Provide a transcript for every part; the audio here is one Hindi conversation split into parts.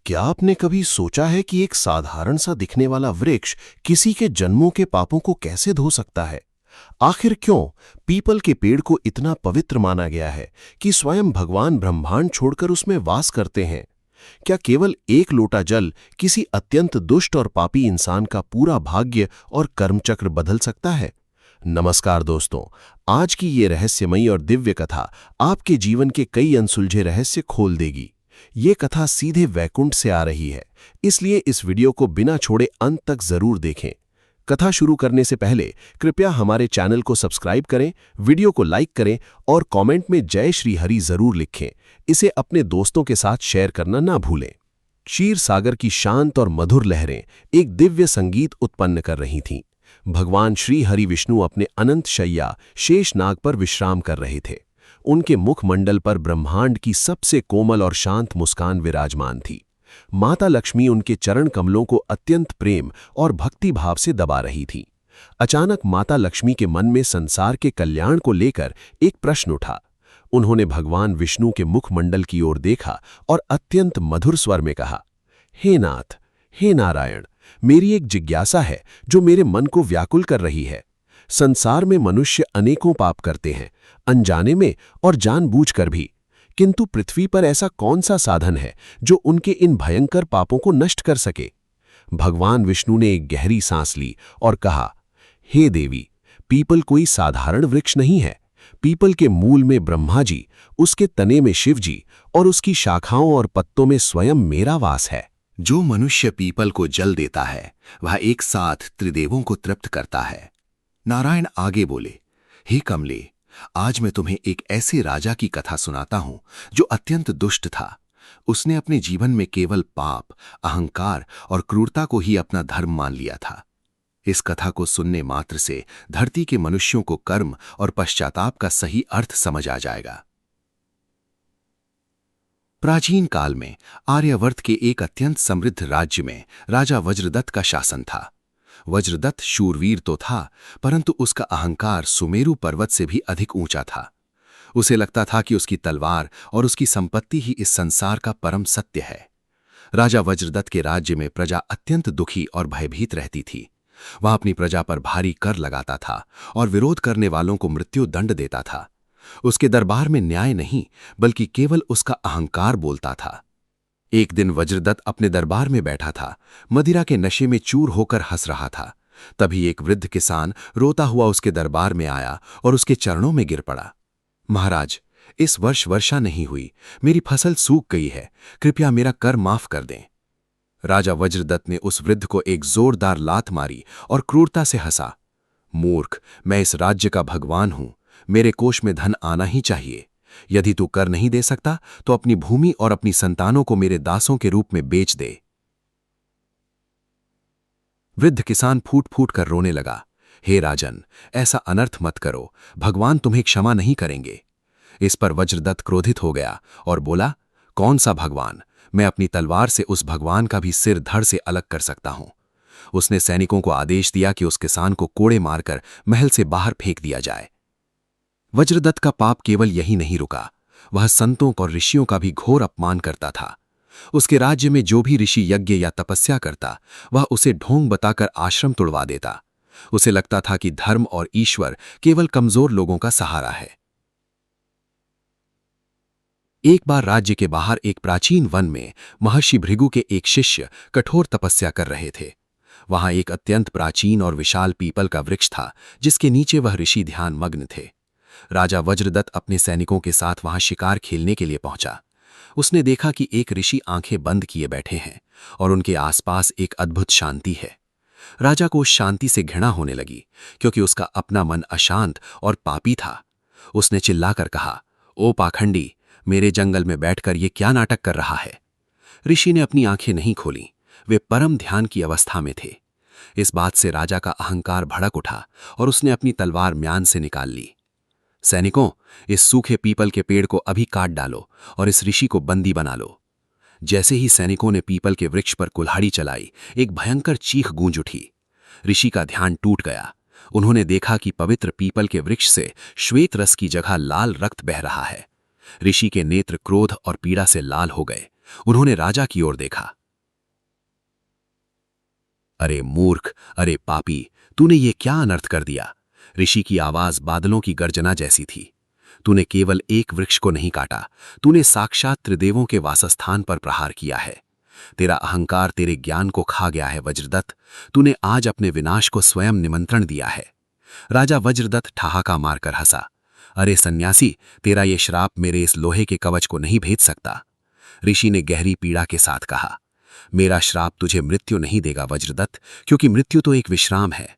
क्या आपने कभी सोचा है कि एक साधारण सा दिखने वाला वृक्ष किसी के जन्मों के पापों को कैसे धो सकता है? आखिर क्यों पीपल के पेड़ को इतना पवित्र माना गया है कि स्वयं भगवान ब्रह्मांड छोड़कर उसमें वास करते हैं? क्या केवल एक लोटा जल किसी अत्यंत दुष्ट और पापी इंसान का पूरा भाग्य और कर्मचक्र बदल सकता है? नमस्कार दोस्तों, आज की ये रहस्यमयी और दिव्य कथा आपके जीवन के कई अनसुलझे रहस्य खोल देगी। ये कथा सीधे वैकुंठ से आ रही है, इसलिए इस वीडियो को बिना छोड़े अंत तक जरूर देखें। कथा शुरू करने से पहले कृपया हमारे चैनल को सब्सक्राइब करें, वीडियो को लाइक करें और कमेंट में जय श्री हरि जरूर लिखें। इसे अपने दोस्तों के साथ शेयर करना ना भूलें। क्षीर सागर की शांत और मधुर लहरें एक दिव्य संगीत उत्पन्न कर रही थीं। भगवान श्री हरि विष्णु अपने अनंत शैया शेषनाग पर विश्राम कर रहे थे। उनके मुखमंडल पर ब्रह्मांड की सबसे कोमल और शांत मुस्कान विराजमान थी। माता लक्ष्मी उनके चरण कमलों को अत्यंत प्रेम और भक्ति भाव से दबा रही थी। अचानक माता लक्ष्मी के मन में संसार के कल्याण को लेकर एक प्रश्न उठा। उन्होंने भगवान विष्णु के मुखमंडल की ओर देखा और अत्यंत मधुर स्वर में कहा, हे नाथ, हे नारायण, मेरी एक जिज्ञासा है जो मेरे मन को व्याकुल कर रही है। संसार में मनुष्य अनेकों पाप करते हैं, अनजाने में और जानबूझकर भी, किंतु पृथ्वी पर ऐसा कौन सा साधन है जो उनके इन भयंकर पापों को नष्ट कर सके? भगवान विष्णु ने एक गहरी सांस ली और कहा, हे देवी, पीपल कोई साधारण वृक्ष नहीं है। पीपल के मूल में ब्रह्मा जी, उसके तने में शिव जी और उसकी शाखाओं और पत्तों में स्वयं मेरा वास है। जो मनुष्य पीपल को जल देता है वह एक साथ त्रिदेवों को तृप्त करता है। नारायण आगे बोले, हे कमले, आज मैं तुम्हें एक ऐसे राजा की कथा सुनाता हूं जो अत्यंत दुष्ट था। उसने अपने जीवन में केवल पाप, अहंकार और क्रूरता को ही अपना धर्म मान लिया था। इस कथा को सुनने मात्र से धरती के मनुष्यों को कर्म और पश्चाताप का सही अर्थ समझ आ जाएगा। प्राचीन काल में आर्यावर्त के एक अत्यंत समृद्ध राज्य में राजा वज्रदत्त का शासन था। वज्रदत्त शूरवीर तो था, परंतु उसका अहंकार सुमेरु पर्वत से भी अधिक ऊंचा था। उसे लगता था कि उसकी तलवार और उसकी संपत्ति ही इस संसार का परम सत्य है। राजा वज्रदत्त के राज्य में प्रजा अत्यंत दुखी और भयभीत रहती थी। वह अपनी प्रजा पर भारी कर लगाता था और विरोध करने वालों को मृत्यु दंड देता था। उसके दरबार में न्याय नहीं, बल्कि केवल उसका अहंकार बोलता था। एक दिन वज्रदत्त अपने दरबार में बैठा था, मदिरा के नशे में चूर होकर हंस रहा था। तभी एक वृद्ध किसान रोता हुआ उसके दरबार में आया और उसके चरणों में गिर पड़ा। महाराज, इस वर्ष वर्षा नहीं हुई, मेरी फसल सूख गई है, कृपया मेरा कर माफ कर दें। राजा वज्रदत्त ने उस वृद्ध को एक जोरदार लात मारी और क्रूरता से हंसा, मूर्ख, मैं इस राज्य का भगवान हूं, मेरे कोष में धन आना ही चाहिए। यदि तू कर नहीं दे सकता तो अपनी भूमि और अपनी संतानों को मेरे दासों के रूप में बेच दे। वृद्ध किसान फूट फूट कर रोने लगा, हे राजन, ऐसा अनर्थ मत करो, भगवान तुम्हें क्षमा नहीं करेंगे। इस पर वज्रदत्त क्रोधित हो गया और बोला, कौन सा भगवान? मैं अपनी तलवार से उस भगवान का भी सिर धड़ से अलग कर सकता हूं। उसने सैनिकों को आदेश दिया कि उस किसान को कोड़े मारकर महल से बाहर फेंक दिया जाए। वज्रदत्त का पाप केवल यही नहीं रुका, वह संतों और ऋषियों का भी घोर अपमान करता था। उसके राज्य में जो भी ऋषि यज्ञ या तपस्या करता, वह उसे ढोंग बताकर आश्रम तुड़वा देता। उसे लगता था कि धर्म और ईश्वर केवल कमजोर लोगों का सहारा है। एक बार राज्य के बाहर एक प्राचीन वन में महर्षि भृगु के एक शिष्य कठोर तपस्या कर रहे थे। वहां एक अत्यंत प्राचीन और विशाल पीपल का वृक्ष था, जिसके नीचे वह ऋषि ध्यान मग्न थे। राजा वज्रदत्त अपने सैनिकों के साथ वहां शिकार खेलने के लिए पहुंचा। उसने देखा कि एक ऋषि आंखें बंद किए बैठे हैं और उनके आसपास एक अद्भुत शांति है। राजा को उस शांति से घृणा होने लगी, क्योंकि उसका अपना मन अशांत और पापी था। उसने चिल्लाकर कहा, ओ पाखंडी, मेरे जंगल में बैठकर ये क्या नाटक कर रहा है? ऋषि ने अपनी आंखें नहीं खोली, वे परम ध्यान की अवस्था में थे। इस बात से राजा का अहंकार भड़क उठा और उसने अपनी तलवार म्यान से निकाल ली। सैनिकों, इस सूखे पीपल के पेड़ को अभी काट डालो और इस ऋषि को बंदी बना लो। जैसे ही सैनिकों ने पीपल के वृक्ष पर कुल्हाड़ी चलाई, एक भयंकर चीख गूंज उठी। ऋषि का ध्यान टूट गया। उन्होंने देखा कि पवित्र पीपल के वृक्ष से श्वेत रस की जगह लाल रक्त बह रहा है। ऋषि के नेत्र क्रोध और पीड़ा से लाल हो गए। उन्होंने राजा की ओर देखा। अरे मूर्ख, अरे पापी, तूने ये क्या अनर्थ कर दिया? ऋषि की आवाज बादलों की गर्जना जैसी थी। तूने केवल एक वृक्ष को नहीं काटा, तूने साक्षात त्रिदेवों के वासस्थान पर प्रहार किया है। तेरा अहंकार तेरे ज्ञान को खा गया है वज्रदत्त। तूने आज अपने विनाश को स्वयं निमंत्रण दिया है। राजा वज्रदत्त ठहाका मारकर हंसा। अरे सन्यासी, तेरा ये श्राप मेरे इस लोहे के कवच को नहीं भेद सकता। ऋषि ने गहरी पीड़ा के साथ कहा, मेरा श्राप तुझे मृत्यु नहीं देगा वज्रदत्त, क्योंकि मृत्यु तो एक विश्राम है।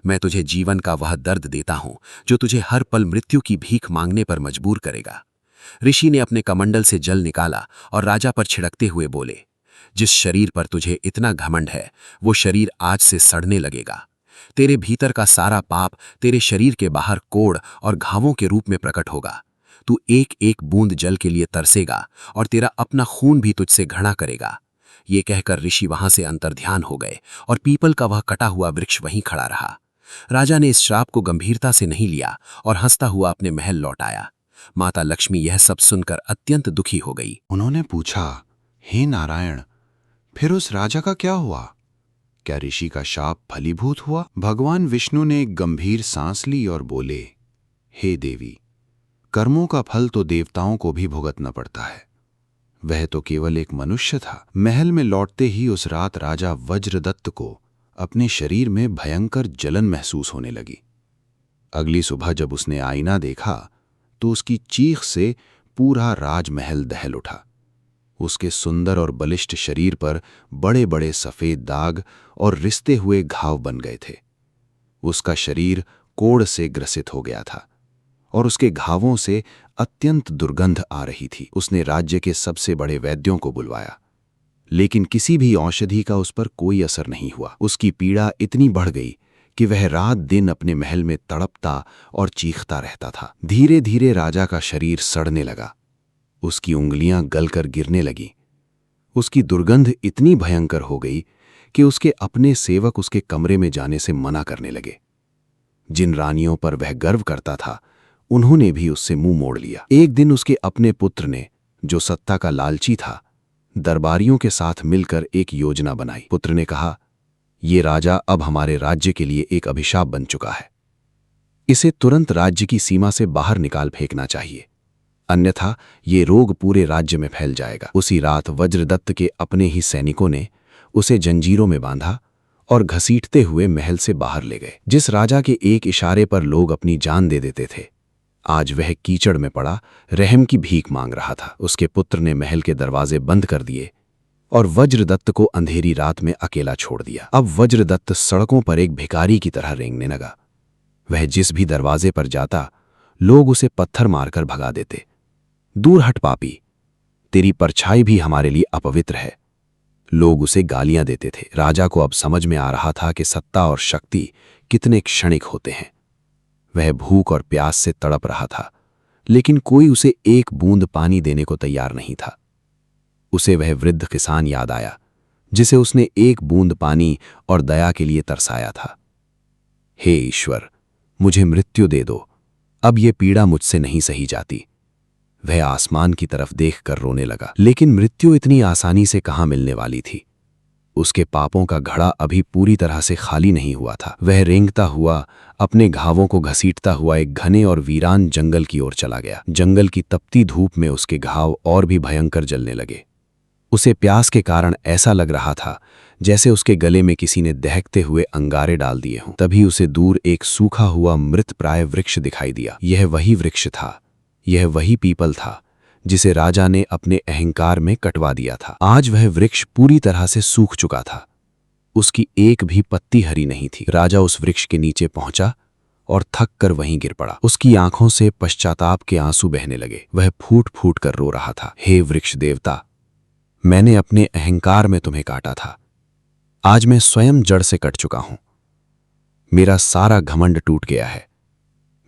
मैं तुझे जीवन का वह दर्द देता हूं जो तुझे हर पल मृत्यु की भीख मांगने पर मजबूर करेगा। ऋषि ने अपने कमंडल से जल निकाला और राजा पर छिड़कते हुए बोले, जिस शरीर पर तुझे इतना घमंड है, वो शरीर आज से सड़ने लगेगा। तेरे भीतर का सारा पाप तेरे शरीर के बाहर कोड़ और घावों के रूप में प्रकट होगा। तू एक एक बूंद जल के लिए तरसेगा और तेरा अपना खून भी तुझसे घृणा करेगा। ये कहकर ऋषि वहां से अंतर्ध्यान हो गए और पीपल का वह कटा हुआ वृक्ष वहीं खड़ा रहा। राजा ने इस श्राप को गंभीरता से नहीं लिया और हंसता हुआ अपने महल लौट आया। माता लक्ष्मी यह सब सुनकर अत्यंत दुखी हो गई। उन्होंने पूछा, हे नारायण, फिर उस राजा का क्या हुआ? क्या ऋषि का शाप फलीभूत हुआ? भगवान विष्णु ने एक गंभीर सांस ली और बोले, हे देवी, कर्मों का फल तो देवताओं को भी भुगतना पड़ता है। वह तो केवल एक मनुष्य था। महल में लौटते ही उस रात राजा वज्रदत्त को अपने शरीर में भयंकर जलन महसूस होने लगी। अगली सुबह जब उसने आईना देखा तो उसकी चीख से पूरा राजमहल दहल उठा। उसके सुंदर और बलिष्ठ शरीर पर बड़े बड़े सफेद दाग और रिश्ते हुए घाव बन गए थे। उसका शरीर कोढ़ से ग्रसित हो गया था और उसके घावों से अत्यंत दुर्गंध आ रही थी। उसने राज्य के सबसे बड़े वैद्यों को बुलवाया, लेकिन किसी भी औषधि का उस पर कोई असर नहीं हुआ। उसकी पीड़ा इतनी बढ़ गई कि वह रात दिन अपने महल में तड़पता और चीखता रहता था। धीरे धीरे राजा का शरीर सड़ने लगा। उसकी उंगलियां गलकर गिरने लगीं। उसकी दुर्गंध इतनी भयंकर हो गई कि उसके अपने सेवक उसके कमरे में जाने से मना करने लगे। जिन रानियों पर वह गर्व करता था, उन्होंने भी उससे मुंह मोड़ लिया। एक दिन उसके अपने पुत्र ने, जो सत्ता का लालची था, दरबारियों के साथ मिलकर एक योजना बनाई। पुत्र ने कहा, ये राजा अब हमारे राज्य के लिए एक अभिशाप बन चुका है। इसे तुरंत राज्य की सीमा से बाहर निकाल फेंकना चाहिए, अन्यथा ये रोग पूरे राज्य में फैल जाएगा। उसी रात वज्रदत्त के अपने ही सैनिकों ने उसे जंजीरों में बांधा और घसीटते हुए महल से बाहर ले गए। जिस राजा के एक इशारे पर लोग अपनी जान दे देते थे, आज वह कीचड़ में पड़ा रहम की भीख मांग रहा था। उसके पुत्र ने महल के दरवाजे बंद कर दिए और वज्रदत्त को अंधेरी रात में अकेला छोड़ दिया। अब वज्रदत्त सड़कों पर एक भिखारी की तरह रेंगने लगा। वह जिस भी दरवाजे पर जाता, लोग उसे पत्थर मारकर भगा देते। दूर हट पापी, तेरी परछाई भी हमारे लिए अपवित्र है, लोग उसे गालियां देते थे। राजा को अब समझ में आ रहा था कि सत्ता और शक्ति कितने क्षणिक होते हैं। वह भूख और प्यास से तड़प रहा था, लेकिन कोई उसे एक बूंद पानी देने को तैयार नहीं था। उसे वह वृद्ध किसान याद आया, जिसे उसने एक बूंद पानी और दया के लिए तरसाया था। हे ईश्वर, मुझे मृत्यु दे दो, अब ये पीड़ा मुझसे नहीं सही जाती। वह आसमान की तरफ देखकर रोने लगा, लेकिन मृत्यु इतनी आसानी से कहाँ मिलने वाली थी। उसके पापों का घड़ा अभी पूरी तरह से खाली नहीं हुआ था। वह रेंगता हुआ, अपने घावों को घसीटता हुआ एक घने और वीरान जंगल की ओर चला गया। जंगल की तपती धूप में उसके घाव और भी भयंकर जलने लगे। उसे प्यास के कारण ऐसा लग रहा था जैसे उसके गले में किसी ने दहकते हुए अंगारे डाल दिए हों। तभी उसे दूर एक सूखा हुआ मृतप्राय वृक्ष दिखाई दिया। यह वही वृक्ष था, यह वही पीपल था जिसे राजा ने अपने अहंकार में कटवा दिया था। आज वह वृक्ष पूरी तरह से सूख चुका था, उसकी एक भी पत्ती हरी नहीं थी। राजा उस वृक्ष के नीचे पहुंचा और थक कर वहीं गिर पड़ा। उसकी आंखों से पश्चाताप के आंसू बहने लगे। वह फूट फूट कर रो रहा था, हे वृक्ष देवता, मैंने अपने अहंकार में तुम्हें काटा था, आज मैं स्वयं जड़ से कट चुका हूं। मेरा सारा घमंड टूट गया है।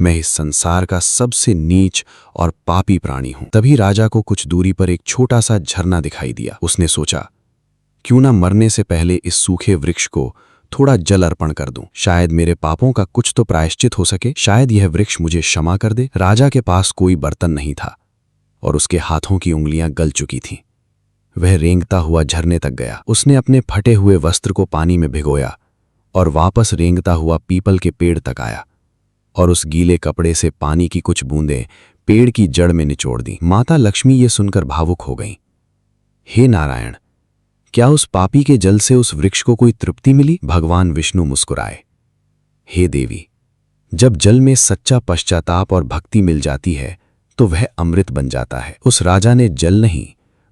मैं इस संसार का सबसे नीच और पापी प्राणी हूं। तभी राजा को कुछ दूरी पर एक छोटा सा झरना दिखाई दिया। उसने सोचा, क्यों ना मरने से पहले इस सूखे वृक्ष को थोड़ा जल अर्पण कर दूं, शायद मेरे पापों का कुछ तो प्रायश्चित हो सके, शायद यह वृक्ष मुझे क्षमा कर दे। राजा के पास कोई बर्तन नहीं था और उसके हाथों की उंगलियां गल चुकी थीं। वह रेंगता हुआ झरने तक गया। उसने अपने फटे हुए वस्त्र को पानी में भिगोया और वापस रेंगता हुआ पीपल के पेड़ तक आया और उस गीले कपड़े से पानी की कुछ बूंदें पेड़ की जड़ में निचोड़ दी। माता लक्ष्मी ये सुनकर भावुक हो गईं। हे नारायण, क्या उस पापी के जल से उस वृक्ष को कोई तृप्ति मिली? भगवान विष्णु मुस्कुराए। हे देवी, जब जल में सच्चा पश्चाताप और भक्ति मिल जाती है तो वह अमृत बन जाता है। उस राजा ने जल नहीं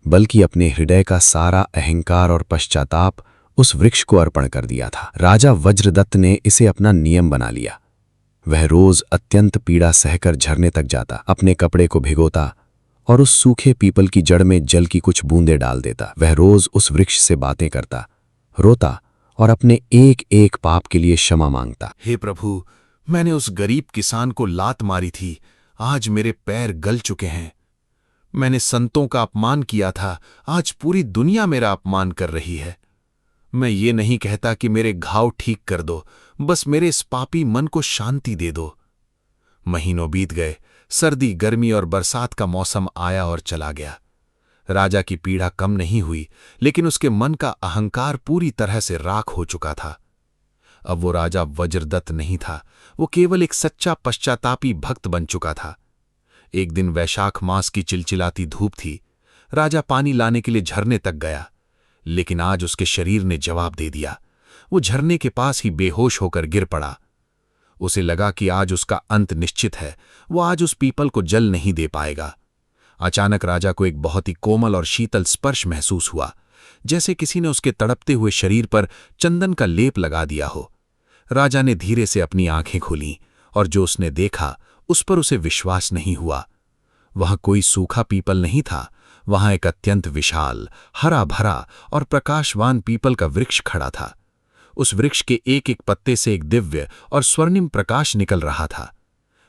बल्कि अपने हृदय का सारा अहंकार और पश्चाताप उस वृक्ष को अर्पण कर दिया था। राजा वज्रदत्त ने इसे अपना नियम बना लिया। वह रोज अत्यंत पीड़ा सहकर झरने तक जाता, अपने कपड़े को भिगोता और उस सूखे पीपल की जड़ में जल की कुछ बूंदें डाल देता। वह रोज उस वृक्ष से बातें करता, रोता और अपने एक एक पाप के लिए क्षमा मांगता। हे प्रभु, मैंने उस गरीब किसान को लात मारी थी, आज मेरे पैर गल चुके हैं। मैंने संतों का अपमान किया था, आज पूरी दुनिया मेरा अपमान कर रही है। मैं ये नहीं कहता कि मेरे घाव ठीक कर दो, बस मेरे इस पापी मन को शांति दे दो। महीनों बीत गए, सर्दी, गर्मी और बरसात का मौसम आया और चला गया। राजा की पीड़ा कम नहीं हुई, लेकिन उसके मन का अहंकार पूरी तरह से राख हो चुका था। अब वो राजा वज्रदत्त नहीं था, वो केवल एक सच्चा पश्चातापी भक्त बन चुका था। एक दिन वैशाख मास की चिलचिलाती धूप थी। राजा पानी लाने के लिए झरने तक गया, लेकिन आज उसके शरीर ने जवाब दे दिया। वो झरने के पास ही बेहोश होकर गिर पड़ा। उसे लगा कि आज उसका अंत निश्चित है, वो आज उस पीपल को जल नहीं दे पाएगा। अचानक राजा को एक बहुत ही कोमल और शीतल स्पर्श महसूस हुआ, जैसे किसी ने उसके तड़पते हुए शरीर पर चंदन का लेप लगा दिया हो। राजा ने धीरे से अपनी आंखें खोलीं और जो उसने देखा उस पर उसे विश्वास नहीं हुआ। वहां कोई सूखा पीपल नहीं था, वहां एक अत्यंत विशाल, हरा भरा और प्रकाशवान पीपल का वृक्ष खड़ा था। उस वृक्ष के एक एक पत्ते से एक दिव्य और स्वर्णिम प्रकाश निकल रहा था।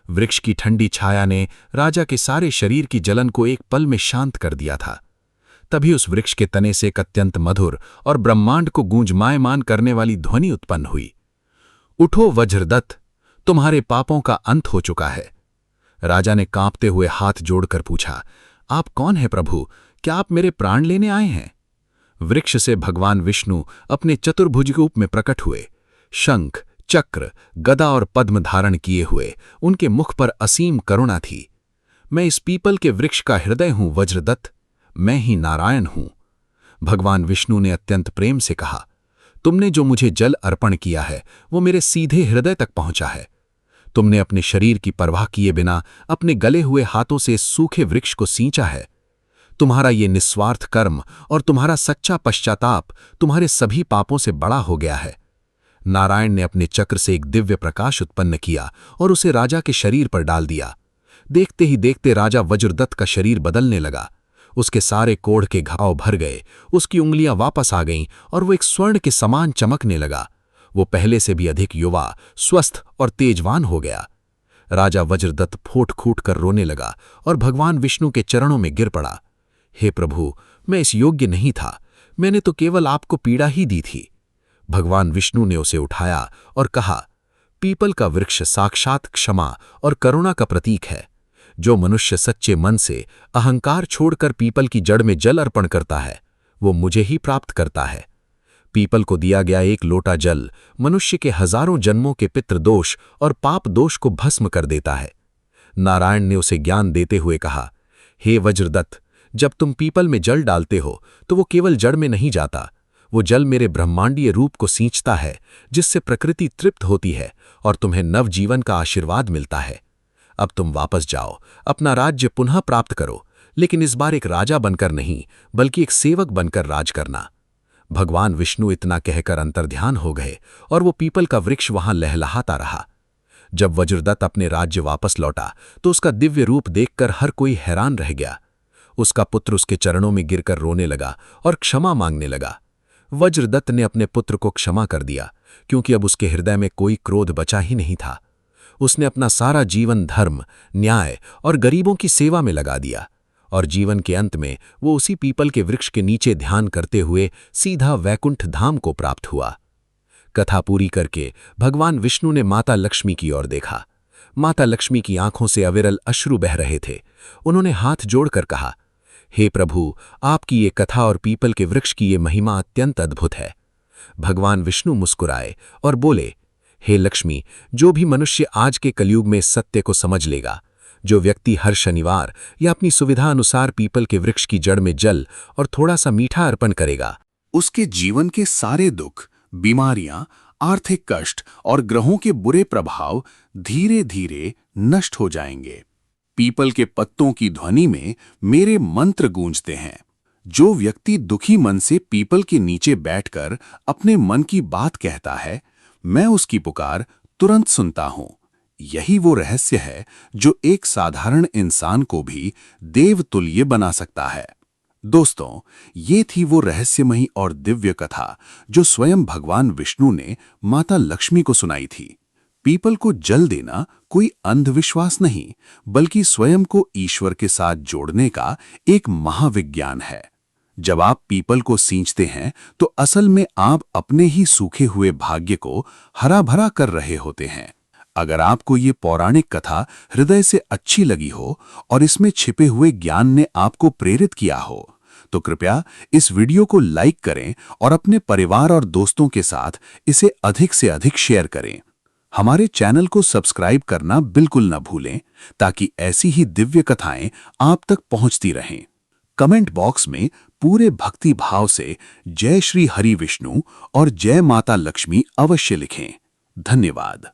वृक्ष की ठंडी छाया ने राजा के सारे शरीर की जलन को एक पल में शांत कर दिया था। तभी उस वृक्ष के तने से एक अत्यंत मधुर और ब्रह्मांड को गूंजमायमान करने वाली ध्वनि उत्पन्न हुई। उठो वज्रदत्त, तुम्हारे पापों का अंत हो चुका है। राजा ने कांपते हुए हाथ जोड़कर पूछा, आप कौन हैं प्रभु? क्या आप मेरे प्राण लेने आए हैं? वृक्ष से भगवान विष्णु अपने चतुर्भुज रूप में प्रकट हुए। शंख, चक्र, गदा और पद्म धारण किए हुए उनके मुख पर असीम करुणा थी। मैं इस पीपल के वृक्ष का हृदय हूं वज्रदत्त, मैं ही नारायण हूं। भगवान विष्णु ने अत्यंत प्रेम से कहा, तुमने जो मुझे जल अर्पण किया है वो मेरे सीधे हृदय तक पहुंचा है। तुमने अपने शरीर की परवाह किए बिना अपने गले हुए हाथों से सूखे वृक्ष को सींचा है। तुम्हारा ये निस्वार्थ कर्म और तुम्हारा सच्चा पश्चाताप तुम्हारे सभी पापों से बड़ा हो गया है। नारायण ने अपने चक्र से एक दिव्य प्रकाश उत्पन्न किया और उसे राजा के शरीर पर डाल दिया। देखते ही देखते राजा वज्रदत्त का शरीर बदलने लगा। उसके सारे कोढ़ के घाव भर गए, उसकी उंगलियां वापस आ गईं और वो एक स्वर्ण के समान चमकने लगा। वो पहले से भी अधिक युवा, स्वस्थ और तेजवान हो गया। राजा वज्रदत्त फूट फूट कर रोने लगा और भगवान विष्णु के चरणों में गिर पड़ा। हे प्रभु, मैं इस योग्य नहीं था, मैंने तो केवल आपको पीड़ा ही दी थी। भगवान विष्णु ने उसे उठाया और कहा, पीपल का वृक्ष साक्षात क्षमा और करुणा का प्रतीक है। जो मनुष्य सच्चे मन से अहंकार छोड़कर पीपल की जड़ में जल अर्पण करता है वो मुझे ही प्राप्त करता है। पीपल को दिया गया एक लोटा जल मनुष्य के हजारों जन्मों के पितृदोष और पाप दोष को भस्म कर देता है। नारायण ने उसे ज्ञान देते हुए कहा, हे वज्रदत्त, जब तुम पीपल में जल डालते हो तो वो केवल जड़ में नहीं जाता, वो जल मेरे ब्रह्मांडीय रूप को सींचता है, जिससे प्रकृति तृप्त होती है और तुम्हें नवजीवन का आशीर्वाद मिलता है। अब तुम वापस जाओ, अपना राज्य पुनः प्राप्त करो, लेकिन इस बार एक राजा बनकर नहीं बल्कि एक सेवक बनकर राज करना। भगवान विष्णु इतना कहकर अंतर्ध्यान हो गए और वो पीपल का वृक्ष वहां लहलहाता रहा। जब वज्रदत्त अपने राज्य वापस लौटा तो उसका दिव्य रूप देखकर हर कोई हैरान रह गया। उसका पुत्र उसके चरणों में गिरकर रोने लगा और क्षमा मांगने लगा। वज्रदत्त ने अपने पुत्र को क्षमा कर दिया, क्योंकि अब उसके हृदय में कोई क्रोध बचा ही नहीं था। उसने अपना सारा जीवन धर्म, न्याय और गरीबों की सेवा में लगा दिया और जीवन के अंत में वो उसी पीपल के वृक्ष के नीचे ध्यान करते हुए सीधा वैकुंठ धाम को प्राप्त हुआ। कथा पूरी करके भगवान विष्णु ने माता लक्ष्मी की ओर देखा। माता लक्ष्मी की आंखों से अविरल अश्रु बह रहे थे। उन्होंने हाथ जोड़कर कहा, हे प्रभु, आपकी ये कथा और पीपल के वृक्ष की ये महिमा अत्यंत अद्भुत है। भगवान विष्णु मुस्कुराए और बोले, हे लक्ष्मी, जो भी मनुष्य आज के कलयुग में सत्य को समझ लेगा, जो व्यक्ति हर शनिवार या अपनी सुविधा अनुसार पीपल के वृक्ष की जड़ में जल और थोड़ा सा मीठा अर्पण करेगा, उसके जीवन के सारे दुख, बीमारियां, आर्थिक कष्ट और ग्रहों के बुरे प्रभाव धीरे धीरे नष्ट हो जाएंगे। पीपल के पत्तों की ध्वनि में मेरे मंत्र गूंजते हैं। जो व्यक्ति दुखी मन से पीपल के नीचे बैठकर अपने मन की बात कहता है, मैं उसकी पुकार तुरंत सुनता हूं। यही वो रहस्य है जो एक साधारण इंसान को भी देवतुल्य बना सकता है। दोस्तों, ये थी वो रहस्यमयी और दिव्य कथा जो स्वयं भगवान विष्णु ने माता लक्ष्मी को सुनाई थी। पीपल को जल देना कोई अंधविश्वास नहीं, बल्कि स्वयं को ईश्वर के साथ जोड़ने का एक महाविज्ञान है। जब आप पीपल को सींचते हैं तो असल में आप अपने ही सूखे हुए भाग्य को हरा भरा कर रहे होते हैं। अगर आपको ये पौराणिक कथा हृदय से अच्छी लगी हो और इसमें छिपे हुए ज्ञान ने आपको प्रेरित किया हो, तो कृपया इस वीडियो को लाइक करें और अपने परिवार और दोस्तों के साथ इसे अधिक से अधिक शेयर करें। हमारे चैनल को सब्सक्राइब करना बिल्कुल न भूलें, ताकि ऐसी ही दिव्य कथाएं आप तक पहुंचती रहें। कमेंट बॉक्स में पूरे भक्ति भाव से जय श्री हरि विष्णु और जय माता लक्ष्मी अवश्य लिखें। धन्यवाद।